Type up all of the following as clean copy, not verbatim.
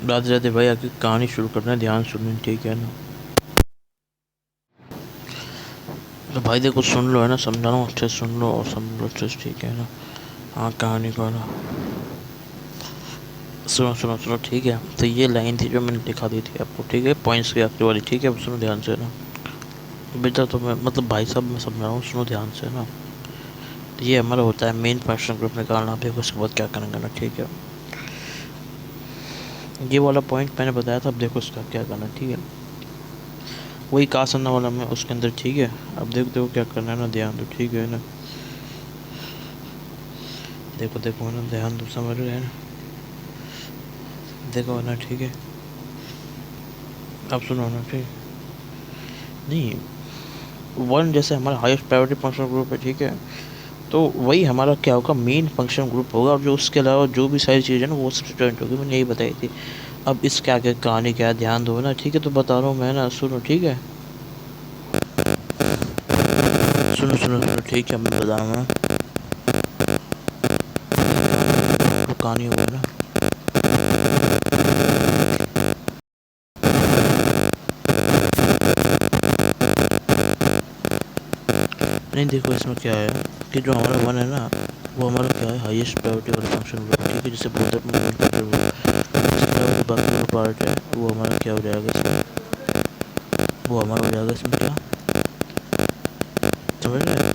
राधे राधे भाई, आगे कहानी शुरू करना है, ध्यान सुननी, ठीक है ना। तो भाई देखो, सुन लो है ना, समझा रहा हूँ, अच्छे से सुन लो और समझ लो अच्छे से, ठीक है ना। हाँ, कहानी को ना सुनो सुनो सुनो, ठीक है। तो ये लाइन थी जो मैंने दिखा दी थी आपको, ठीक है, पॉइंट्स की आखिरी वाली, ठीक है। अब सुनो ध्यान से ना बेटा, तो मैं मतलब भाई साहब मैं समझा रहा हूँ, सुनो ध्यान से ना। तो ये हमारा होता है मेन फंक्शन ग्रुप निकालना, फिर उसके बाद क्या करेंगे ना, ठीक है। ये वाला पॉइंट मैंने बताया था, अब देखो इसका क्या करना, ठीक है। वही कास अन्ना वाला में उसके अंदर, ठीक है। अब देखो देखो क्या करना है ना, ध्यान दो, ठीक है ना। देखो देखो ना, ध्यान दो, समझ रहे हैं ना। देखो ना, ठीक है। अब सुनो ना, ठीक। नहीं, वन जैसे हमारा हाईएस्ट प्रायोरिटी फंक्शन ग्रुप है, ठीक है। तो वही हमारा क्या होगा, मेन फंक्शन ग्रुप होगा, और जो उसके अलावा जो भी सारी चीज़ें ना वो सबसे जॉइंट होगी, मैंने यही बताई थी। अब इसके आगे कहानी क्या है, ध्यान दो ना, ठीक है। तो बता रहा हूँ मैं ना, सुनो, ठीक है। सुनो सुनो सुनो, ठीक है, मैं बता रहा हूँ ना, तो कहानी होगी ना। नहीं, देखो इसमें क्या है कि जो हमारा वन है ना, वो हमारा क्या है, हाईएस्ट प्रायोरिटी वाला फंक्शन ग्रुप, ठीक है। जैसे बोलते हैं अपने प्रायोरिटी, बाकी वाला पार्ट है वो हमारा क्या हो जाएगा इसमें, वो हमारा हो जाएगा इसमें क्या, समझ रहे हैं।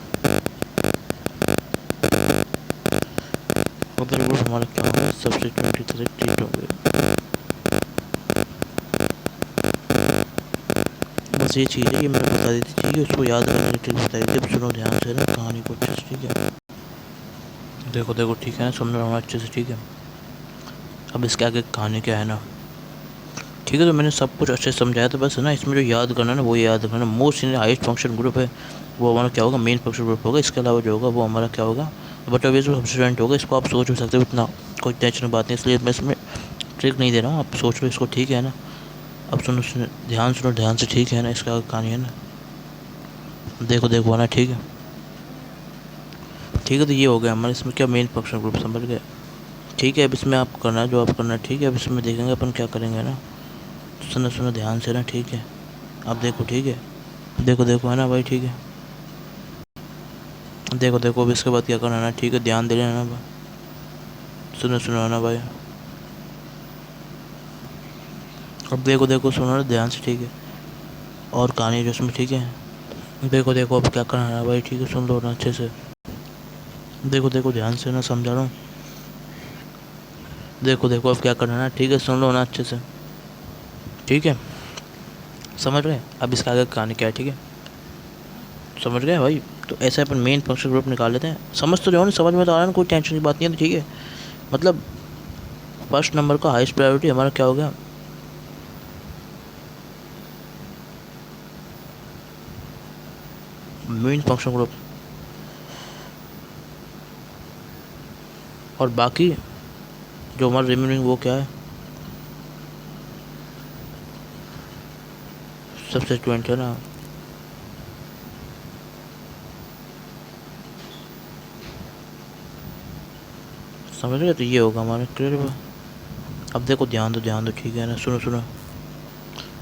अदर ग्रुप हमारा क्या होगा, सबसे 23 ठीक होंगे। बस ये चीज़ है, ये मैंने बता दी थी, ठीक है। उसको याद करने के लिए बता दी थी। अब सुनो ध्यान से ना कहानी को अच्छे से, ठीक है। देखो देखो, ठीक है ना, समझ रहा हूँ अच्छे से, ठीक है। अब इसके आगे कहानी क्या है ना, ठीक है। तो मैंने सब कुछ अच्छे से समझाया, तो बस है ना, इसमें जो याद करना है ना, वो याद करना, most in highest function group है, वो हमारा क्या होगा, मेन फंक्शन ग्रुप होगा। इसके अलावा जो होगा वो हमारा क्या होगा, बट ऑब्वियसली सब्सिट्यूएंट होगा। इसको आप सोच भी सकते हो, इतना कोई टेंशन बात नहीं, इसलिए मैं इसमें ट्रिक नहीं दे रहा हूँ, आप सोच लो इसको, ठीक है ना। अब सुनो सुनो, ध्यान से, ठीक है ना, इसका आगे कहानी है ना। देखो देखो ना, ठीक है, ठीक है। तो ये हो गया हमारे इसमें क्या, मेन फंक्शन ग्रुप, समझ गए, ठीक है। अब इसमें आप करना है जो आप करना है, ठीक है। अब इसमें देखेंगे अपन क्या करेंगे ना, तो सुनो सुनो ध्यान से ना, ठीक है। अब देखो, ठीक है। देखो देखो है ना भाई, ठीक है। देखो देखो, अब इसके बाद क्या करना है ना, ठीक है, ध्यान दे लेना भाई। सुनो सुनो है ना भाई। अब देखो देखो, सुनो ना ध्यान से, ठीक है। और कहानी जो इसमें, ठीक है। देखो देखो, अब क्या करना है भाई, ठीक है, सुन लो ना अच्छे से। देखो देखो, ध्यान से ना, समझा रहा हूँ। देखो देखो, अब क्या करना है ना, ठीक है, सुन लो ना अच्छे से, ठीक है। समझ गए। अब इसका आगे कहानी क्या है, ठीक है, समझ गए भाई। तो ऐसे अपन मेन फंक्शन ग्रुप निकाल लेते हैं, समझ तो रहे हो ना, समझ में तो आ रहा है ना, कोई टेंशन की बात नहीं है, तो ठीक है। मतलब फर्स्ट नंबर का हाईएस्ट प्रायोरिटी हमारा क्या हो गया, मेन फंक्शन ग्रुप। और बाकी जो हमारा रिमेनिंग वो क्या है, सब्सिट्यूएंट है ना। समझ गए, तो ये होगा हमारा क्लियर। अब देखो, ध्यान दो, ठीक है ना, सुनो सुनो।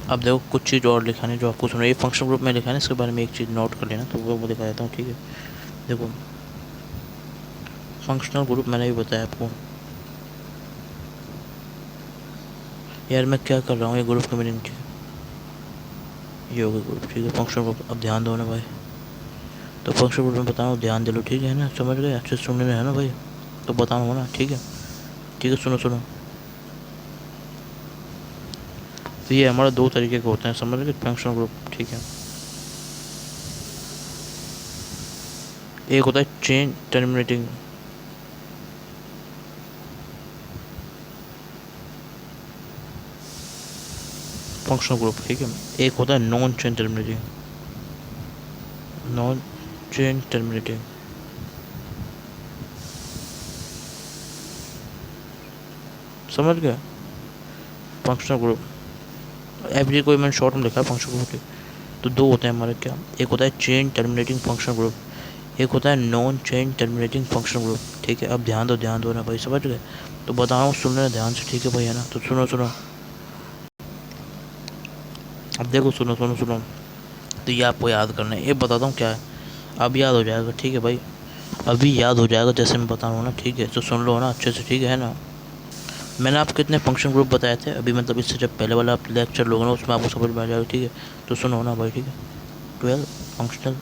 अब देखो, कुछ चीज़ और लिखा है जो आपको सुनो, ये फंक्शन ग्रुप में लिखा है ना, इसके बारे में एक चीज़ नोट कर लेना, तो वो दिखा देता हूँ, ठीक है। देखो, फंक्शनल ग्रुप मैंने भी बताया आपको। यार मैं क्या कर रहा हूँ, ये ग्रुप का मीनिंग, ये हो गया ग्रुप, ठीक है, फंक्शन ग्रुप। अब ध्यान दो ना भाई। तो फंक्शन ग्रुप में बता रहा हूँ, ध्यान दे लो, ठीक है ना, समझ गए, अच्छे से सुनने में है ना भाई। तो बता रहा हूँ ना, ठीक है, ठीक है, सुनो सुनो। तो ये हमारा दो तरीके के होते हैं, समझ गए, फंक्शन ग्रुप, ठीक है। एक होता है चेन टर्मिनेटिंग फंक्शनल ग्रुप, ठीक है। एक होता है non chain terminating, non chain terminating, समझ गए, फंक्शनल ग्रुप। एवरी कोई मैंने शॉर्ट में लिखा है फंक्शनल ग्रुप के। तो दो होते हैं हमारे क्या, एक होता है चेन टर्मिनेटिंग फंक्शनल ग्रुप, एक होता है non chain terminating functional group, ठीक है। अब ध्यान दो ना भाई, समझ गए। तो बता रहा हूँ, सुन लेना ध्यान से, ठीक है भाई, है ना। तो सुनो सुनो, अब देखो सुनो सुनो सुनो, तो ये आपको याद करना है, ये बताता हूँ क्या है। अब याद हो जाएगा, ठीक है भाई, अभी याद हो जाएगा जैसे मैं बता रहा हूँ ना, ठीक है, तो सुन लो ना अच्छे से, ठीक है ना। मैंने आपको कितने फंक्शन ग्रुप बताए थे अभी, मतलब इससे जब पहले वाला आप लेक्चर लोगे ना उसमें आपको समझ में आ जाएगा, ठीक है। तो सुनो ना भाई, ठीक है, 12 फंक्शनल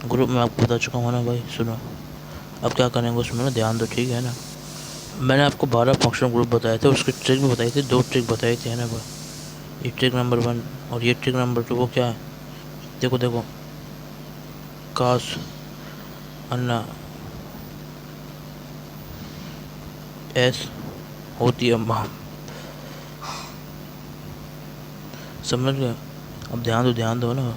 ग्रुप मैं आपको बता चुका हूँ ना भाई। सुनो, अब क्या करेंगे उसमें ना, ध्यान दो, ठीक है ना। मैंने आपको 12 फंक्शनल ग्रुप बताए थे, उसकी ट्रिक भी बताई थी, 2 ट्रिक बताई थी, है ना भाई। ये ट्रिक नंबर 1 और ये ट्रिक नंबर 2, वो क्या है, देखो देखो, कास अन्ना एस होती है माँ, समझ गए। अब ध्यान दो ना,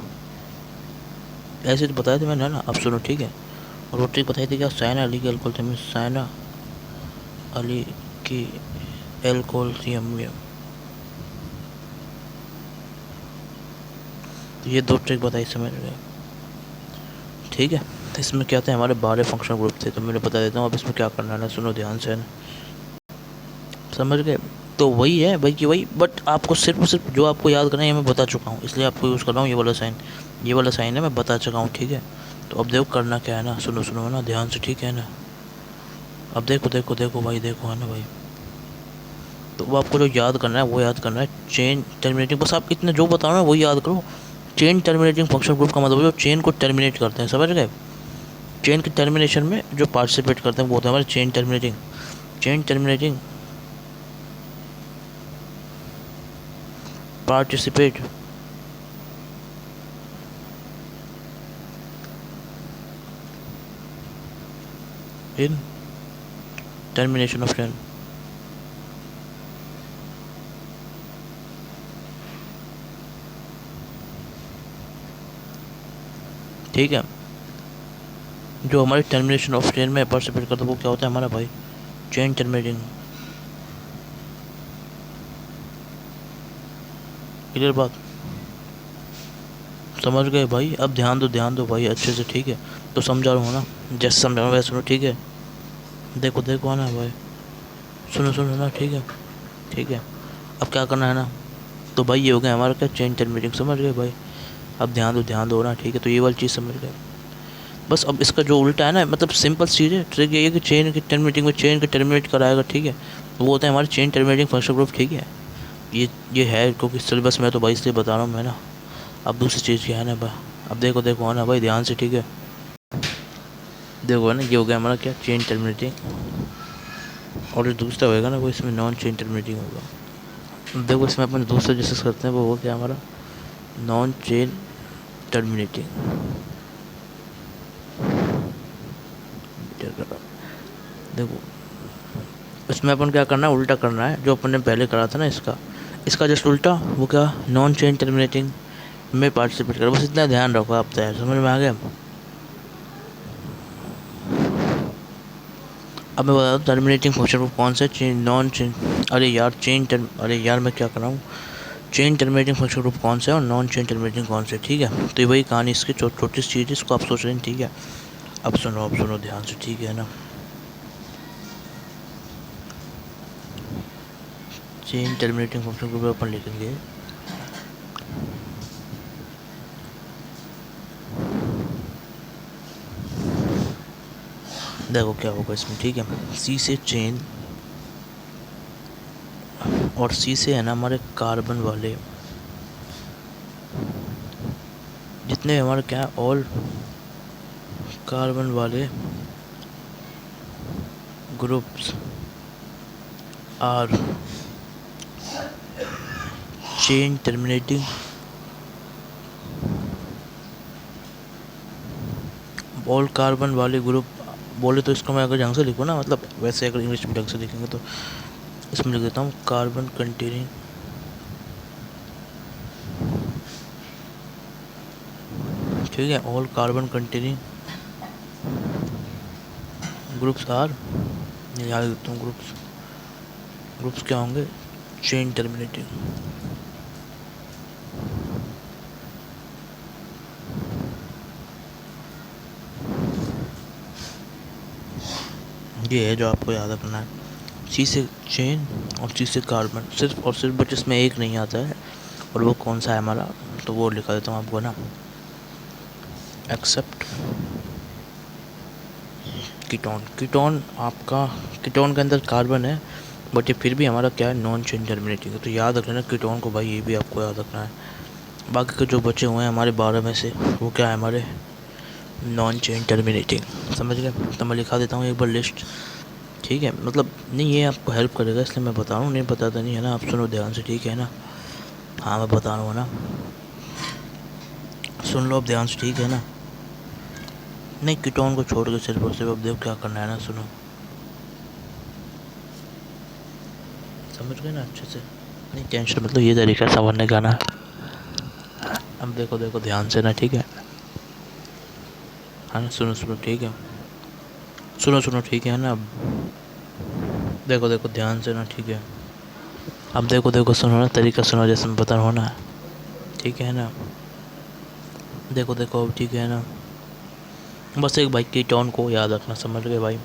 ऐसे तो बताए थे मैंने, है ना। अब सुनो, ठीक है। और वो ट्रिक बताई थी क्या, साइना अली की अल्कोहल थी, साइना अली की एल्कोहल थी। तो ये 2 ट्रिक बताई, समझ गए, ठीक है। तो इसमें क्या थे, हमारे 12 फंक्शनल ग्रुप थे, तो मैंने बता देता हूँ अब इसमें क्या करना है ना, सुनो ध्यान से ना, समझ गए। तो वही है भाई कि वही, बट आपको सिर्फ सिर्फ जो आपको याद करना है ये मैं बता चुका हूँ, इसलिए आपको यूज़ कर रहा हूँ ये वाला साइन, ये वाला साइन है, मैं बता चुका हूँ, ठीक है। तो अब देखो करना क्या है ना, सुनो सुनो ना ध्यान से, ठीक है ना। अब देखो देखो देखो भाई, देखो, है ना भाई। तो वो आपको जो याद करना है वो याद करना है, चेन टर्मिनेटिंग, बस आप इतने जो बताओ ना वही याद करो। चेन टर्मिनेटिंग फंक्शन ग्रुप का मतलब जो चेन को टर्मिनेट करते हैं, समझ गए। चेन के टर्मिनेशन में जो पार्टिसिपेट करते हैं वो होते हैं हमारे chain terminating, chain terminating participate in termination of chain, ठीक है। जो हमारी टर्मिनेशन ऑफ चेन में पार्टिसिपेट करता है वो क्या होता है हमारा भाई, चेन टर्मिनेटिंग। क्लियर बात, समझ गए भाई। अब ध्यान दो भाई अच्छे से, ठीक है। तो समझा रहा हूँ ना, जैसे समझा रहा हूँ वैसे सुनो, ठीक है। देखो देखो, है ना भाई, सुनो सुनो ना, ठीक है, ठीक है। अब क्या करना है ना, तो भाई ये हो गया हमारा क्या, चेन टर्मिनेटिंग, समझ गए भाई। अब ध्यान दो ना, ठीक है, तो ये वाली चीज़ समझ गए। बस अब इसका जो उल्टा है ना, मतलब सिंपल चीज़ है, ट्रिक ये है कि चेन की टर्मिनेटिंग में चेन के टर्मिनेट कराएगा, ठीक है। वो होता है हमारे चेन टर्मिनेटिंग फंक्शन ग्रुप, ठीक है। ये है क्योंकि सिलेबस में तो भाई इसलिए बता रहा हूँ मैं ना। अब दूसरी चीज़ क्या है ना भाई, अब देखो देखो, है ना भाई, ध्यान से, ठीक है। देखो है ना, ये हो गया हमारा क्या, चेन टर्मिनेटिंग, और जो दूसरा होएगा ना वो इसमें नॉन चेन टर्मिनेटिंग होगा। देखो इसमें अपन दूसरा डिस्कस करते हैं, वो हो गया हमारा नॉन चेन टर्मिनेटिंग। देखो इसमें अपन क्या करना है, उल्टा करना है जो अपन ने पहले करा था ना, इसका इसका जस्ट उल्टा, वो क्या, नॉन चेन टर्मिनेटिंग में पार्टिसिपेट करो, बस इतना ध्यान रखो आप, तैयार, समझ में आ गया। अब मैं बता दूँ टर्मिनेटिंग फंक्शन ग्रुप कौन सा है, चेन नॉन चेन, अरे यार मैं क्या कर रहा हूँ, चेन टर्मिनेटिंग फंक्शन ग्रुप कौन सा है और नॉन चेन टर्मिनेटिंग कौन सा है, ठीक है। तो ये वही कहानी इसकी छोटी सी चीज़ है, इसको आप सोच रहे हैं, ठीक है। अब सुनो ध्यान से, ठीक है ना। चेन टर्मिनेटिंग फंक्शन ग्रुप अपन लिखेंगे, देखो क्या होगा इसमें, ठीक है। सी से चेन और सी से है ना हमारे कार्बन वाले जितने हमारे क्या है, ऑल कार्बन वाले groups are chain terminating, all carbon वाले ग्रुप बोले तो इसको मैं अगर ढंग से लिखूँ ना, मतलब वैसे अगर इंग्लिश में ढंग से लिखेंगे तो इसमें लिख देता हूँ कार्बन कंटेनिंग, ठीक है, all carbon containing groups are, यहाँ लिख देता हूँ ग्रुप्स, ग्रुप्स क्या होंगे, चेन टर्मिनेटिंग। ये है जो आपको याद रखना है, सी से चेन और सी से कार्बन, सिर्फ और सिर्फ, बट इसमें एक नहीं आता है, और वो कौन सा है हमारा, तो वो लिखा देता हूँ आपको ना, एक्सेप्ट कीटोन। कीटोन आपका, कीटोन के अंदर कार्बन है, बट ये फिर भी हमारा क्या है, नॉन चेन टर्मिनेटिंग है, तो याद रख लेना कीटोन को भाई, ये भी आपको याद रखना है। बाकी के जो बचे हुए हैं हमारे 12 में से, वो क्या है, हमारे नॉन चेन टर्मिनेटिंग, समझ गए। तो मैं लिखा देता हूँ एक बार लिस्ट, ठीक है, मतलब नहीं ये आपको हेल्प करेगा इसलिए मैं बता रहा हूँ, नहीं बताता नहीं है ना, आप सुनो ध्यान से, ठीक है ना। हाँ मैं बता रहा हूँ ना, सुन लो अब ध्यान से, ठीक है ना। नहीं कीटोन को छोड़ के सिर्फ और सिर्फ अब देखो क्या करना है ना, सुनो, समझ गए ना अच्छे से, नहीं टेंशन, मतलब ये तरीका समझने का ना। अब देखो देखो ध्यान से ना, ठीक है, हाँ ना, सुनो सुनो, ठीक है, सुनो सुनो, ठीक है ना। अब देखो देखो ध्यान से ना, ठीक है, अब देखो देखो सुनो ना, तरीका सुनो जैसे मैं बता रहा हूँ ना, ठीक है ना। देखो देखो अब ठीक है ना, बस एक भाई कीटोन को याद रखना, समझ गए भाई।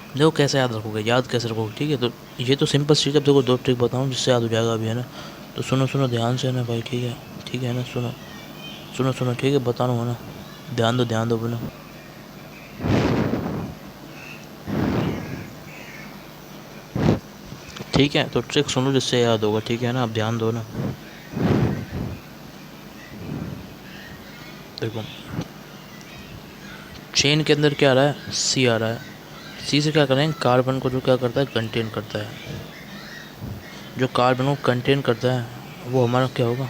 देखो कैसे याद रखोगे, याद कैसे रखोगे, ठीक है, तो ये तो सिंपल चीज़, अब देखो 2 ट्रिक बताऊँ जिससे याद हो जाएगा अभी, है ना। तो सुनो सुनो ध्यान से ना भाई, ठीक है ना, सुनो सुनो सुनो, ठीक है, बता रहा हूँ ना, ध्यान दो बोलो, ठीक है, तो ट्रिक सुनो जिससे याद होगा, ठीक है ना, आप ध्यान दो ना। देखो चेन के अंदर क्या आ रहा है, सी आ रहा है, सी से क्या करेंगे, कार्बन को जो क्या करता है, कंटेन करता है, जो कार्बन को कंटेन करता है वो हमारा क्या होगा,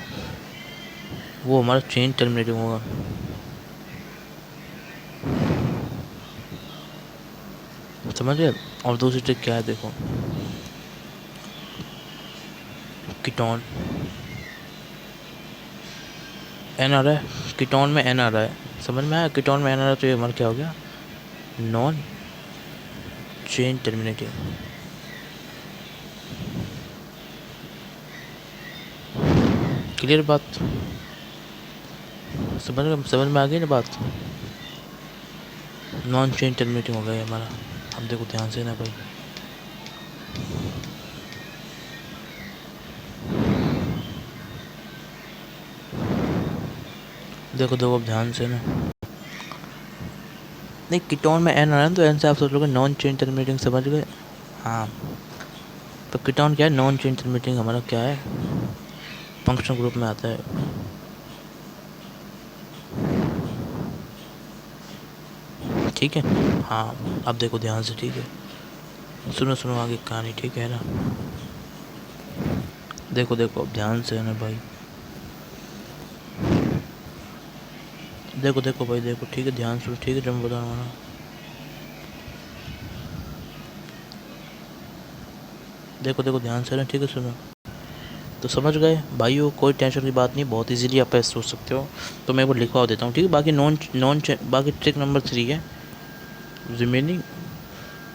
वो हमारा चेन टर्मिनेटिंग होगा, समझ गए। और दूसरी ट्रिक क्या है, देखो कीटोन एन आ रहा है, कीटोन में एन आ रहा है, समझ में आया, कीटोन में एन आ रहा है, तो ये हमारा क्या हो गया, नॉन चेन टर्मिनेटिंग, क्लियर बात, समझ में आ गई ना बात, नॉन चेन टर्मिनेटिंग हो गया हमारा। अब देखो ध्यान से ना भाई, देखो देखो अब ध्यान से ना, नहीं कीटोन में एन आ रहा है तो एन से आप सोच लोगे नॉन चेन टर्मिनेटिंग, समझ गए। हाँ तो कीटोन क्या है, नॉन चेन टर्मिनेटिंग हमारा क्या है, फंक्शन ग्रुप में आता है, ठीक है। हाँ अब देखो ध्यान से, ठीक है, सुनो सुनो आगे कहानी, ठीक है ना। देखो देखो अब ध्यान से है ना भाई, देखो देखो भाई देखो, ठीक है, ध्यान सुनो, ठीक है, जो मैं बता रहा हूँ ना, देखो देखो ध्यान से ना, ठीक है, सुनो, तो समझ गए भाइयों, कोई टेंशन की बात नहीं, बहुत इजीली आप ऐसे सोच सकते हो, तो मैं वो लिखवा देता हूँ, ठीक है। बाकी बाकी ट्रिक नंबर 3 है, रिमेनिंग,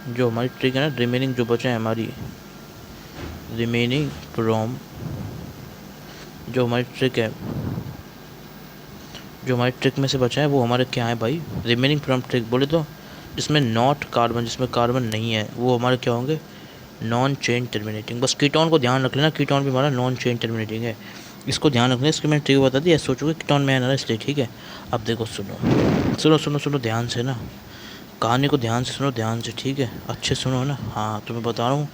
जो हमारी ट्रिक है ना, रिमेनिंग जो बचे हैं हमारी, रिमेनिंग फ्रॉम, जो हमारी ट्रिक है, जो हमारी ट्रिक में से बचा है वो हमारे क्या है भाई, रिमेनिंग फ्रॉम ट्रिक बोले तो, जिसमें नॉट कार्बन, जिसमें कार्बन नहीं है, वो हमारे क्या होंगे, नॉन चेन टर्मिनेटिंग। बस कीटोन को ध्यान रख लेना, कीटोन भी हमारा नॉन चेन टर्मिनेटिंग है, इसको ध्यान रखना, इसके मैंने ट्रिक बता दी, सोचोगे कीटोन में आना इसलिए, ठीक है। अब देखो सुनो सुनो सुनो सुनो ध्यान से ना, कहानी को ध्यान से सुनो, ध्यान से, ठीक है, अच्छे सुनो ना। हाँ तो मैं बता रहा हूँ,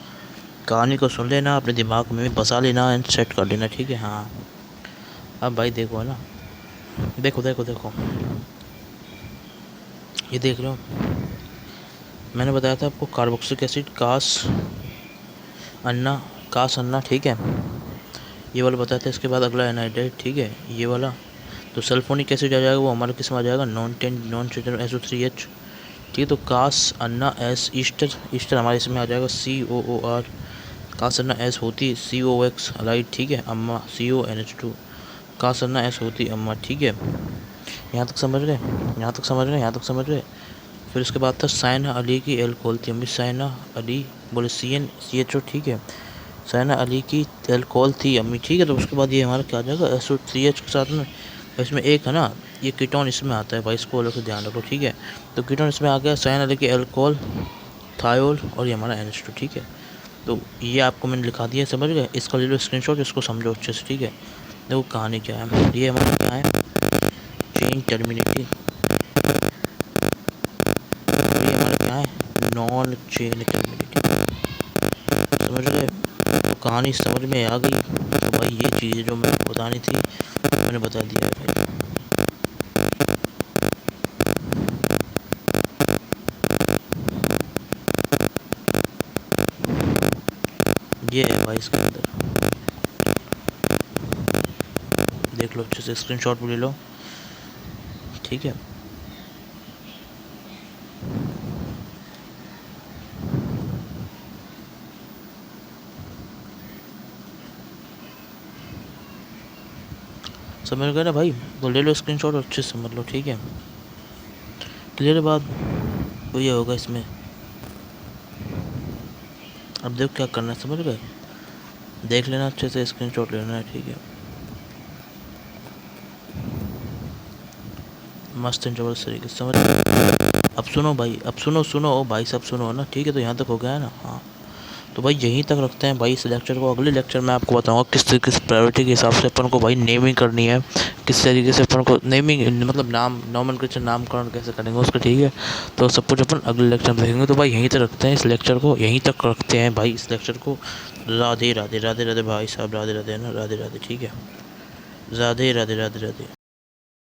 कहानी को सुन लेना, अपने दिमाग में बसा लेना एंड सेट कर लेना, ठीक है। हाँ अब भाई देखो है ना, देखो देखो देखो, ये देख लो, मैंने बताया था आपको कार्बोक्सिलिक एसिड कास अन्ना, ठीक है, ये वाला बताया था। इसके बाद अगला एनाइड्राइड, ठीक है, ये वाला, तो सल्फोनिक एसिड आ जाएगा, वो हमारा किस में आ जाएगा, नॉन चेन SO3H, ठीक है। तो कास अन्ना एस ईस्टर, ईस्टर हमारे इसमें आ जाएगा COOR, कास अन्ना एस होती COX राइट, ठीक है, अम्मा CONH2, कास अन्ना एस होती अम्मा, ठीक है। यहाँ तक समझ गए, यहाँ तक समझ गए, यहाँ तक समझ गए। फिर उसके बाद था साइना अली की एल्कोहल थी अम्मी, साइना अली बोले CnCHO, ठीक है, साइना अली की एल्कोहल थी अम्मी, ठीक है। तो उसके बाद ये हमारा क्या आ जाएगा, SO3H के साथ में, इसमें एक है ना, ये कीटोन इसमें आता है भाई, इसको अलग से ध्यान रखो, ठीक है। तो कीटोन इसमें आ गया, साइना अली की एल्कोहल थायोल और ये हमारा NH2, ठीक है। तो ये आपको मैंने लिखा दिया, समझ गए। इसका ले लो स्क्रीनशॉट, इसको समझो अच्छे से, ठीक है। देखो कहानी क्या है, ये हमारा क्या है, चेन टर्मिनेटिंग, ये हमारा क्या है, नॉन चेन टर्मिनेटिंग, समझ गए। तो कहानी समझ में आ गई। तो भाई ये चीज़ जो मैं बतानी थी मैंने बता दिया है भाई। ये है भाई इसके अंदर, देख लो अच्छे से, स्क्रीनशॉट भी ले लो, ठीक है। समझ गए ना भाई, तो ले लो स्क्रीनशॉट और अच्छे से समझ लो, ठीक है। क्लियर है बात, तो ये होगा इसमें। अब देखो क्या करना है, समझ गए, देख लेना अच्छे से, स्क्रीनशॉट लेना है, ठीक है। मस्त एंड जबरदस्त तरीके से समझ गए। अब सुनो भाई, अब सुनो ओ भाई सब सुनो ना, ठीक है। तो यहाँ तक हो गया है ना, हाँ। तो भाई यहीं तक रखते हैं भाई इस लेक्चर को। अगले लेक्चर में आपको बताऊंगा किस तरीके से प्रायोरिटी के हिसाब से अपन को भाई नेमिंग करनी है, किस तरीके से अपन को नेमिंग मतलब नाम, नॉमेनक्लेचर, नामकरण कैसे करेंगे उसका, ठीक है। तो सब कुछ अपन अगले लेक्चर में देखेंगे। तो भाई यहीं तक रखते हैं इस लेक्चर को, यहीं तक रखते हैं भाई इस लेक्चर को। राधे राधे, राधे राधे भाई साहब, राधे राधे ना, राधे राधे, ठीक है। राधे राधे, राधे राधे।